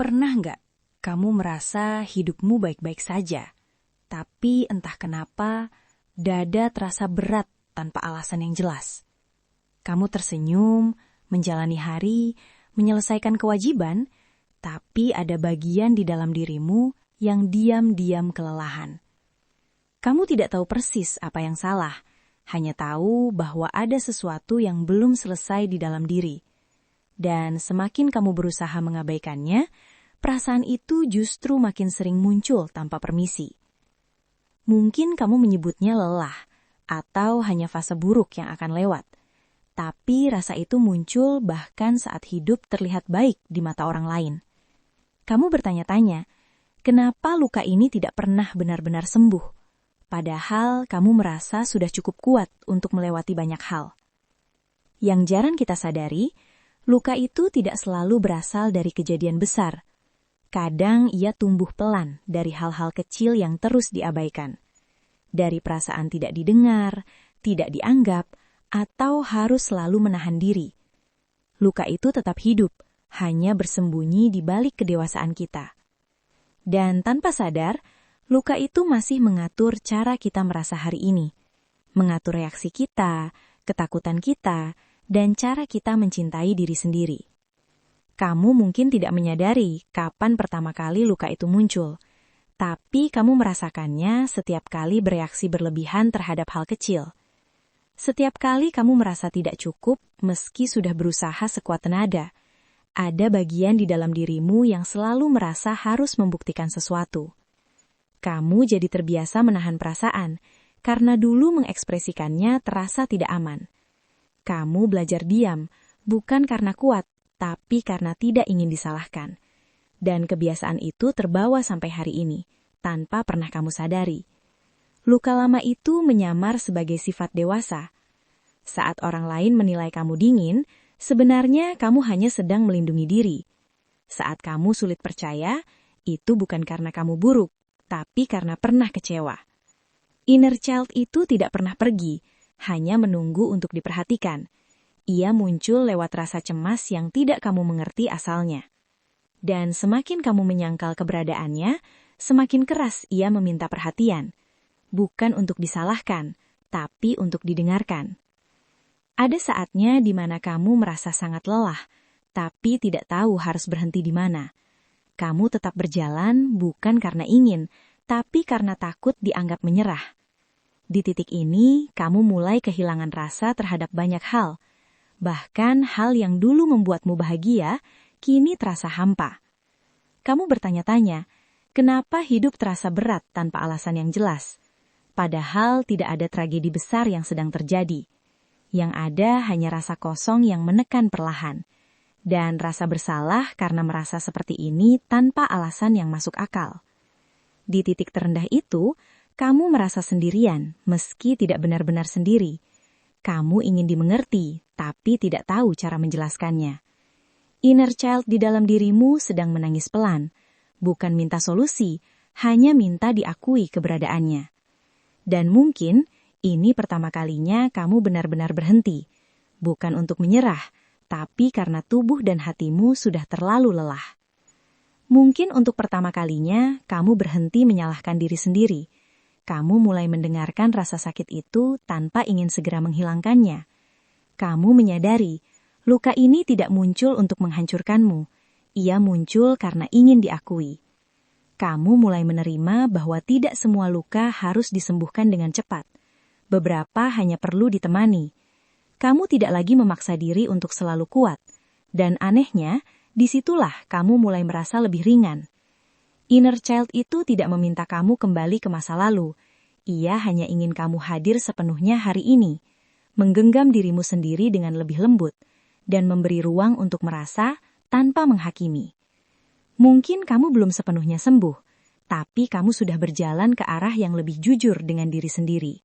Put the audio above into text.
Pernah nggak kamu merasa hidupmu baik-baik saja, tapi entah kenapa dada terasa berat tanpa alasan yang jelas? Kamu tersenyum, menjalani hari, menyelesaikan kewajiban, tapi ada bagian di dalam dirimu yang diam-diam kelelahan. Kamu tidak tahu persis apa yang salah, hanya tahu bahwa ada sesuatu yang belum selesai di dalam diri. Dan semakin kamu berusaha mengabaikannya, perasaan itu justru makin sering muncul tanpa permisi. Mungkin kamu menyebutnya lelah, atau hanya fase buruk yang akan lewat. Tapi rasa itu muncul bahkan saat hidup terlihat baik di mata orang lain. Kamu bertanya-tanya, kenapa luka ini tidak pernah benar-benar sembuh? Padahal kamu merasa sudah cukup kuat untuk melewati banyak hal. Yang jarang kita sadari, luka itu tidak selalu berasal dari kejadian besar. Kadang ia tumbuh pelan dari hal-hal kecil yang terus diabaikan. Dari perasaan tidak didengar, tidak dianggap, atau harus selalu menahan diri. Luka itu tetap hidup, hanya bersembunyi di balik kedewasaan kita. Dan tanpa sadar, luka itu masih mengatur cara kita merasa hari ini. Mengatur reaksi kita, ketakutan kita, dan cara kita mencintai diri sendiri. Kamu mungkin tidak menyadari kapan pertama kali luka itu muncul, tapi kamu merasakannya setiap kali bereaksi berlebihan terhadap hal kecil. Setiap kali kamu merasa tidak cukup meski sudah berusaha sekuat tenaga, ada bagian di dalam dirimu yang selalu merasa harus membuktikan sesuatu. Kamu jadi terbiasa menahan perasaan, karena dulu mengekspresikannya terasa tidak aman. Kamu belajar diam, bukan karena kuat, tapi karena tidak ingin disalahkan. Dan kebiasaan itu terbawa sampai hari ini, tanpa pernah kamu sadari. Luka lama itu menyamar sebagai sifat dewasa. Saat orang lain menilai kamu dingin, sebenarnya kamu hanya sedang melindungi diri. Saat kamu sulit percaya, itu bukan karena kamu buruk, tapi karena pernah kecewa. Inner child itu tidak pernah pergi, hanya menunggu untuk diperhatikan. Ia muncul lewat rasa cemas yang tidak kamu mengerti asalnya. Dan semakin kamu menyangkal keberadaannya, semakin keras ia meminta perhatian. Bukan untuk disalahkan, tapi untuk didengarkan. Ada saatnya di mana kamu merasa sangat lelah, tapi tidak tahu harus berhenti di mana. Kamu tetap berjalan bukan karena ingin, tapi karena takut dianggap menyerah. Di titik ini, kamu mulai kehilangan rasa terhadap banyak hal. Bahkan hal yang dulu membuatmu bahagia, kini terasa hampa. Kamu bertanya-tanya, kenapa hidup terasa berat tanpa alasan yang jelas? Padahal tidak ada tragedi besar yang sedang terjadi. Yang ada hanya rasa kosong yang menekan perlahan. Dan rasa bersalah karena merasa seperti ini tanpa alasan yang masuk akal. Di titik terendah itu, kamu merasa sendirian, meski tidak benar-benar sendiri. Kamu ingin dimengerti, tapi tidak tahu cara menjelaskannya. Inner child di dalam dirimu sedang menangis pelan, bukan minta solusi, hanya minta diakui keberadaannya. Dan mungkin, ini pertama kalinya kamu benar-benar berhenti, bukan untuk menyerah, tapi karena tubuh dan hatimu sudah terlalu lelah. Mungkin untuk pertama kalinya, kamu berhenti menyalahkan diri sendiri. Kamu mulai mendengarkan rasa sakit itu tanpa ingin segera menghilangkannya. Kamu menyadari, luka ini tidak muncul untuk menghancurkanmu. Ia muncul karena ingin diakui. Kamu mulai menerima bahwa tidak semua luka harus disembuhkan dengan cepat. Beberapa hanya perlu ditemani. Kamu tidak lagi memaksa diri untuk selalu kuat. Dan anehnya, disitulah kamu mulai merasa lebih ringan. Inner child itu tidak meminta kamu kembali ke masa lalu. Ia hanya ingin kamu hadir sepenuhnya hari ini, menggenggam dirimu sendiri dengan lebih lembut, dan memberi ruang untuk merasa tanpa menghakimi. Mungkin kamu belum sepenuhnya sembuh, tapi kamu sudah berjalan ke arah yang lebih jujur dengan diri sendiri.